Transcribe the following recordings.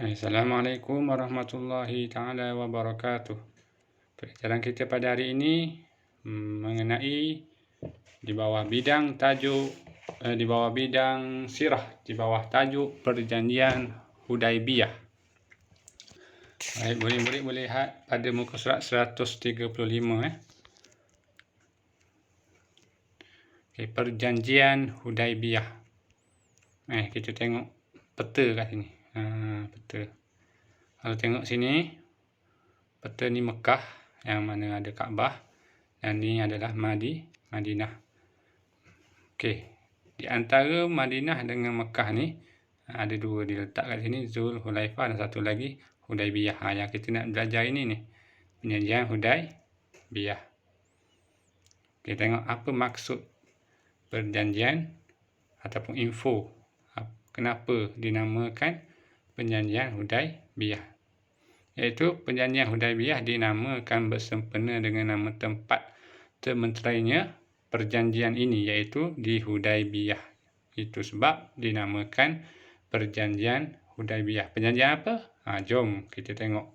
Assalamualaikum warahmatullahi taala wabarakatuh. Pelajaran kita pada hari ini mengenai di bawah bidang tajuk di bawah bidang sirah, di bawah tajuk Perjanjian Hudaibiyah. Baik, murid-murid boleh lihat pada muka surat 135 Okay, Perjanjian Hudaibiyah. Kita tengok peta kat sini. Peta. Kalau tengok sini, peta ni Mekah yang mana ada Kaabah, dan ni adalah Madinah. Okey, di antara Madinah dengan Mekah ni ada dua diletak kat sini, Zulhulaifah dan satu lagi Hudaibiyah. Yang kita nak belajar ini ni, Perjanjian Hudaibiyah. Okey, tengok apa maksud perjanjian ataupun info kenapa dinamakan Perjanjian Hudaibiyah. Iaitu Perjanjian Hudaibiyah dinamakan bersempena dengan nama tempat termenterainya perjanjian ini, iaitu di Hudaibiyah. Itu sebab dinamakan Perjanjian Hudaibiyah. Perjanjian apa? Jom kita tengok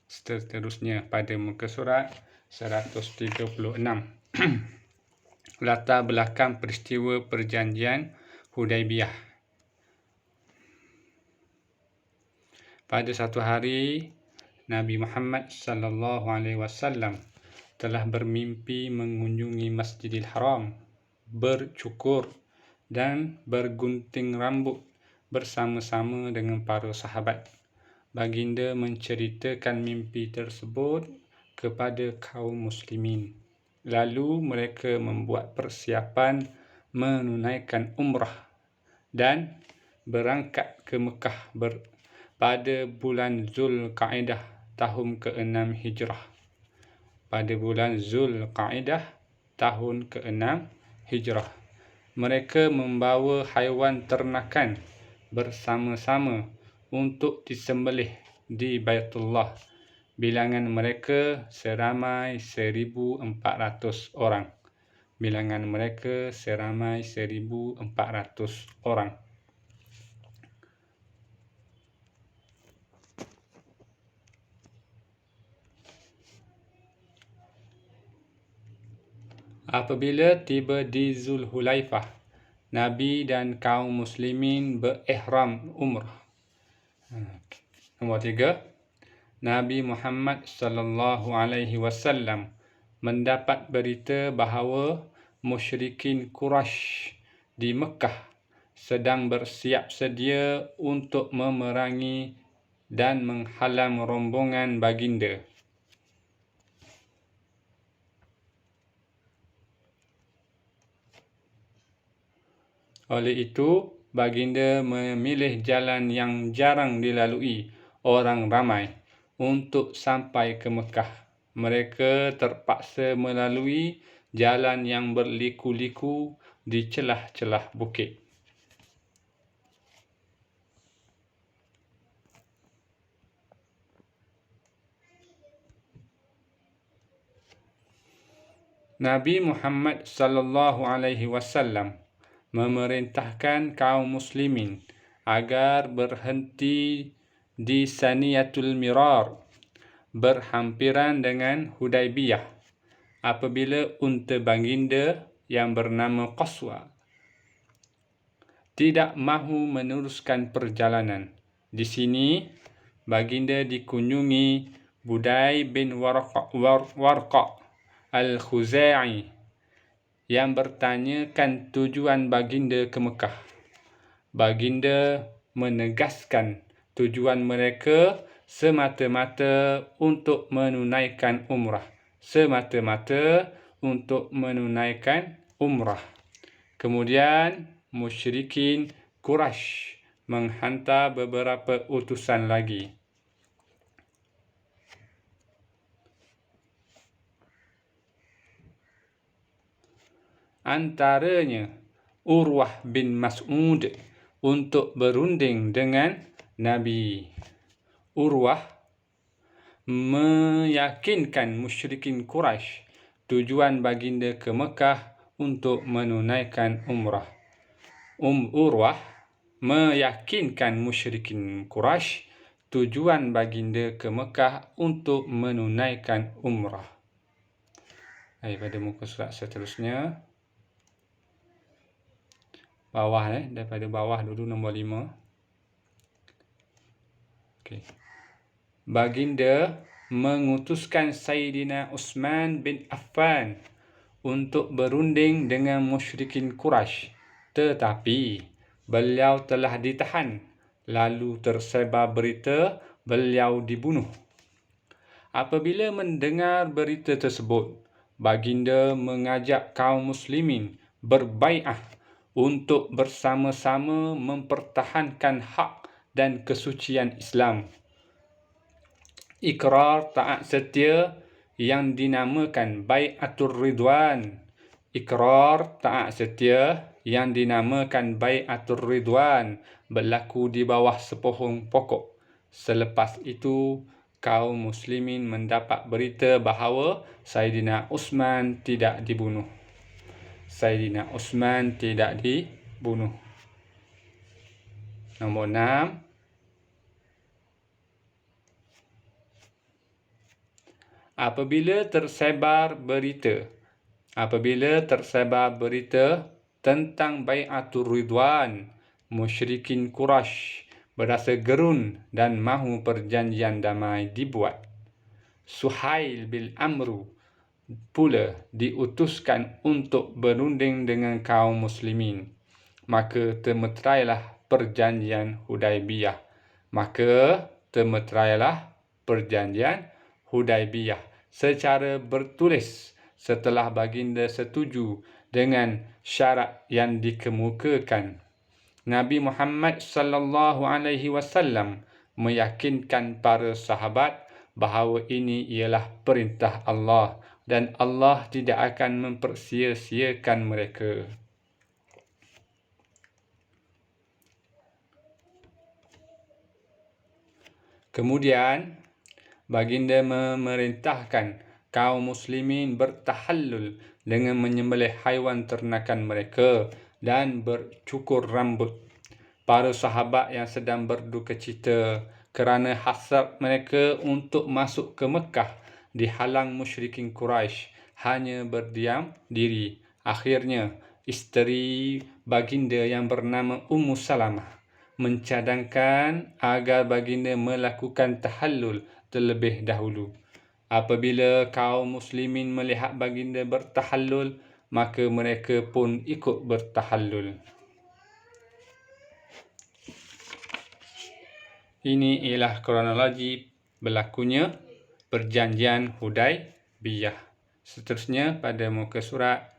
seterusnya pada muka surat 136. Latar belakang peristiwa Perjanjian Hudaibiyah. Pada satu hari, Nabi Muhammad sallallahu alaihi wasallam telah bermimpi mengunjungi Masjidil Haram, bercukur dan bergunting rambut bersama-sama dengan para sahabat. Baginda menceritakan mimpi tersebut kepada kaum muslimin. Lalu mereka membuat persiapan menunaikan umrah dan berangkat ke Mekah pada bulan Zulkaidah tahun ke-6 Hijrah. Pada bulan Zulkaidah tahun ke-6 Hijrah. Mereka membawa haiwan ternakan bersama-sama untuk disembelih di Baitullah. Bilangan mereka seramai 1,400 orang. Bilangan mereka seramai 1,400 orang. Apabila tiba di Zulhulaifah, Nabi dan kaum muslimin berihram umrah. Nombor 3, Nabi Muhammad sallallahu alaihi wasallam mendapat berita bahawa musyrikin Quraisy di Mekah sedang bersiap sedia untuk memerangi dan menghalang rombongan baginda. Oleh itu, baginda memilih jalan yang jarang dilalui orang ramai untuk sampai ke Mekah. Mereka terpaksa melalui jalan yang berliku-liku di celah-celah bukit. Nabi Muhammad sallallahu alaihi wasallam memerintahkan kaum muslimin agar berhenti di Saniyatul Mirar berhampiran dengan Hudaibiyah apabila unta baginda yang bernama Qaswa tidak mahu meneruskan perjalanan. Di sini baginda dikunjungi Budai bin Warqa Al-Khuzai yang bertanyakan tujuan baginda ke Mekah. Baginda menegaskan tujuan mereka semata-mata untuk menunaikan umrah. Semata-mata untuk menunaikan umrah. Kemudian musyrikin Quraisy menghantar beberapa utusan lagi. Antaranya Urwah bin Mas'ud untuk berunding dengan Nabi. Urwah meyakinkan musyrikin Quraisy tujuan baginda ke Mekah untuk menunaikan umrah. Urwah meyakinkan musyrikin Quraisy tujuan baginda ke Mekah untuk menunaikan umrah. Pada muka surat seterusnya, bawah daripada bawah dulu nombor 5. Baginda mengutuskan Sayyidina Uthman bin Affan untuk berunding dengan musyrikin Quraisy, tetapi beliau telah ditahan, lalu tersebar berita beliau dibunuh. Apabila mendengar berita tersebut, baginda mengajak kaum muslimin berbai'ah untuk bersama-sama mempertahankan hak dan kesucian Islam. Ikrar taat setia yang dinamakan Bai'atul Ridwan. Ikrar taat setia yang dinamakan Bai'atul Ridwan berlaku di bawah sepohong pokok. Selepas itu, kaum muslimin mendapat berita bahawa Sayyidina Uthman tidak dibunuh. Sayyidina Uthman tidak dibunuh. Nombor 6. Apabila tersebar berita tentang Bai'atul Ridwan, musyrikin Quraisy berasa gerun dan mahu perjanjian damai dibuat. Suhail bin Amru pula diutuskan untuk berunding dengan kaum muslimin. Maka termeterailah perjanjian Hudaibiyah secara bertulis setelah baginda setuju dengan syarat yang dikemukakan. Nabi Muhammad sallallahu alaihi wasallam meyakinkan para sahabat bahawa ini ialah perintah Allah dan Allah tidak akan mempersia-siakan mereka. Kemudian, baginda memerintahkan kaum muslimin bertahallul dengan menyembelih haiwan ternakan mereka dan bercukur rambut. Para sahabat yang sedang berdukacita kerana hasrat mereka untuk masuk ke Mekah dihalang musyrikin Quraisy hanya berdiam diri. Akhirnya, isteri baginda yang bernama Ummu Salamah mencadangkan agar baginda melakukan tahallul terlebih dahulu. Apabila kaum muslimin melihat baginda bertahallul, maka mereka pun ikut bertahallul. Ini ialah kronologi berlakunya perjanjian Hudaibiyah. Seterusnya pada muka surat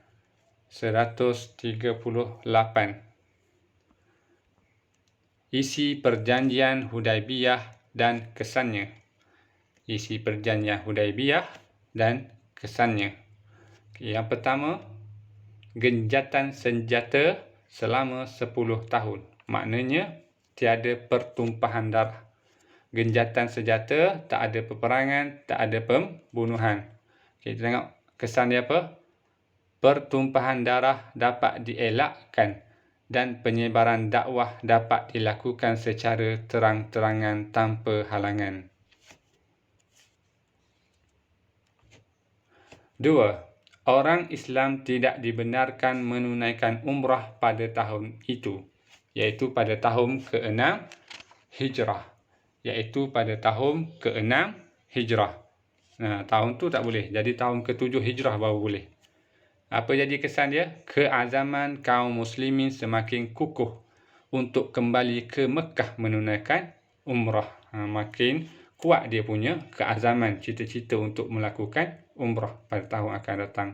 138. Isi perjanjian Hudaibiyah dan kesannya. Isi perjanjian Hudaibiyah dan kesannya. Yang pertama, genjatan senjata selama 10 tahun. Maknanya tiada pertumpahan darah. Genjatan senjata, tak ada peperangan, tak ada pembunuhan. Kita tengok kesan dia apa? Pertumpahan darah dapat dielakkan dan penyebaran dakwah dapat dilakukan secara terang-terangan tanpa halangan. 2. Orang Islam tidak dibenarkan menunaikan umrah pada tahun itu, iaitu pada tahun ke-6 Hijrah. Tahun tu tak boleh. Jadi tahun ke-7 Hijrah baru boleh. Apa jadi kesan dia? Keazaman kaum muslimin semakin kukuh untuk kembali ke Mekah menunaikan umrah. Makin kuat dia punya keazaman, cita-cita untuk melakukan umrah pada tahun akan datang.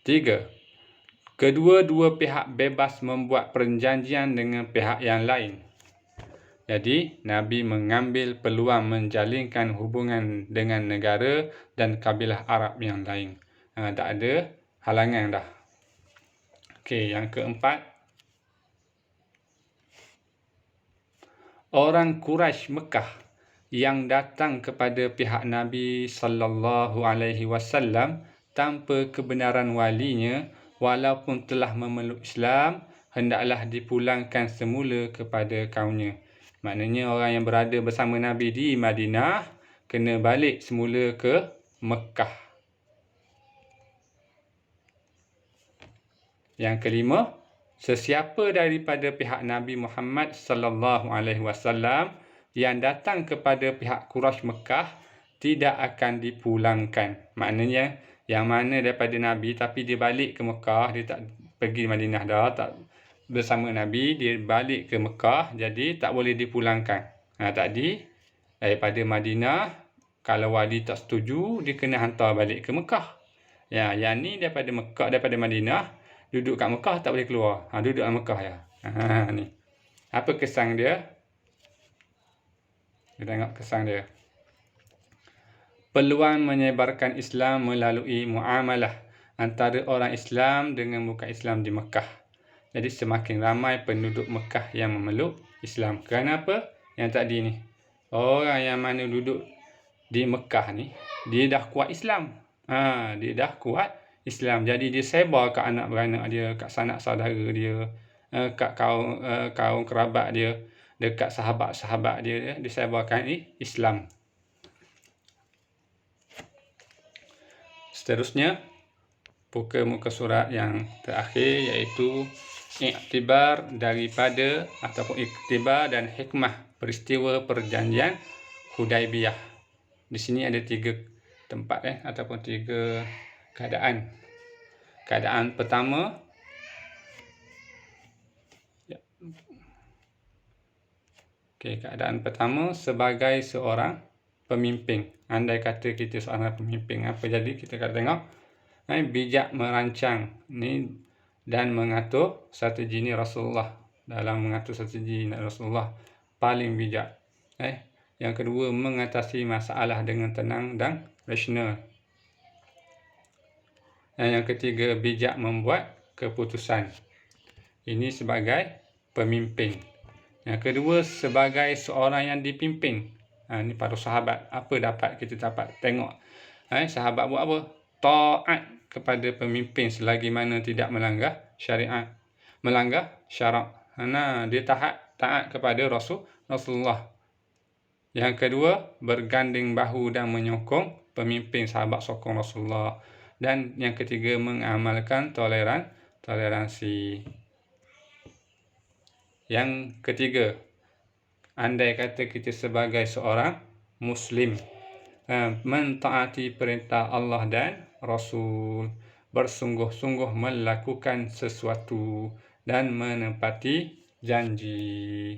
Tiga, kedua-dua pihak bebas membuat perjanjian dengan pihak yang lain. Jadi, Nabi mengambil peluang menjalinkan hubungan dengan negara dan kabilah Arab yang lain. Tak ada halangan dah. Okey, yang keempat. Orang Quraisy Mekah yang datang kepada pihak Nabi sallallahu alaihi wasallam tanpa kebenaran walinya walaupun telah memeluk Islam, hendaklah dipulangkan semula kepada kaumnya. Maknanya orang yang berada bersama Nabi di Madinah kena balik semula ke Mekah. Yang kelima, sesiapa daripada pihak Nabi Muhammad sallallahu alaihi wasallam yang datang kepada pihak Quraisy Mekah tidak akan dipulangkan. Maknanya yang mana daripada Nabi tapi dia balik ke Mekah, dia tak pergi Madinah dah, tak bersama Nabi, dia balik ke Mekah, jadi tak boleh dipulangkan. Tadi daripada Madinah, kalau wali tak setuju, dia kena hantar balik ke Mekah. Ya, yang ni daripada Mekah, daripada Madinah, duduk kat Mekah tak boleh keluar. Duduk kat Mekah ya. Ni. Apa kesan dia? Kita tengok kesan dia. Peluang menyebarkan Islam melalui muamalah antara orang Islam dengan bukan Islam di Mekah. Jadi semakin ramai penduduk Mekah yang memeluk Islam. Kenapa? Yang tadi ni. Orang yang mana duduk di Mekah ni, dia dah kuat Islam. Dia dah kuat Islam. Jadi dia sebar kat anak beranak dia, kat sanak saudara dia, kat kaum kerabat dia, dekat sahabat-sahabat dia, disebarkan Islam. Seterusnya, buka muka surat yang terakhir iaitu iktibar daripada ataupun iktibar dan hikmah peristiwa perjanjian Hudaibiyah. Di sini ada 3 tempat ataupun 3 keadaan. Keadaan pertama, keadaan pertama sebagai seorang pemimpin. Andai kata kita seorang pemimpin, apa jadi? Kita akan tengok bijak merancang ni dan mengatur strategi ni Rasulullah. Dalam mengatur strategi Rasulullah paling bijak. Yang kedua, mengatasi masalah dengan tenang dan rasional. Dan yang ketiga, bijak membuat keputusan. Ini sebagai pemimpin. Yang kedua, sebagai seorang yang dipimpin. Ini para sahabat. Apa kita dapat tengok? Sahabat buat apa? Taat kepada pemimpin selagi mana tidak melanggar syariat. Melanggar syarak. Dia taat kepada Rasulullah. Yang kedua, berganding bahu dan menyokong pemimpin, sahabat sokong Rasulullah. Dan yang ketiga, mengamalkan toleransi. Yang ketiga, andai kata kita sebagai seorang Muslim mentaati perintah Allah dan Rasul, bersungguh-sungguh melakukan sesuatu dan menepati janji.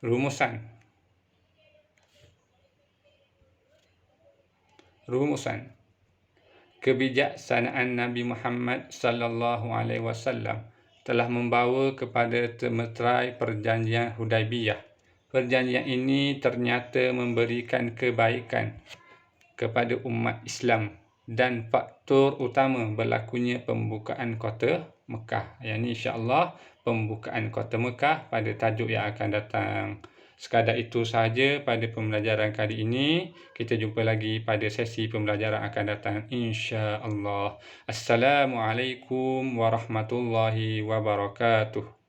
Rumusan. Kebijaksanaan Nabi Muhammad sallallahu alaihi wasallam telah membawa kepada temeterai perjanjian Hudaibiyah. Perjanjian ini ternyata memberikan kebaikan kepada umat Islam dan faktor utama berlakunya pembukaan kota Mekah. Yang ini insya-Allah pembukaan kota Mekah pada tajuk yang akan datang. Sekadar itu sahaja pada pembelajaran kali ini. Kita jumpa lagi pada sesi pembelajaran akan datang insya-Allah. Assalamualaikum warahmatullahi wabarakatuh.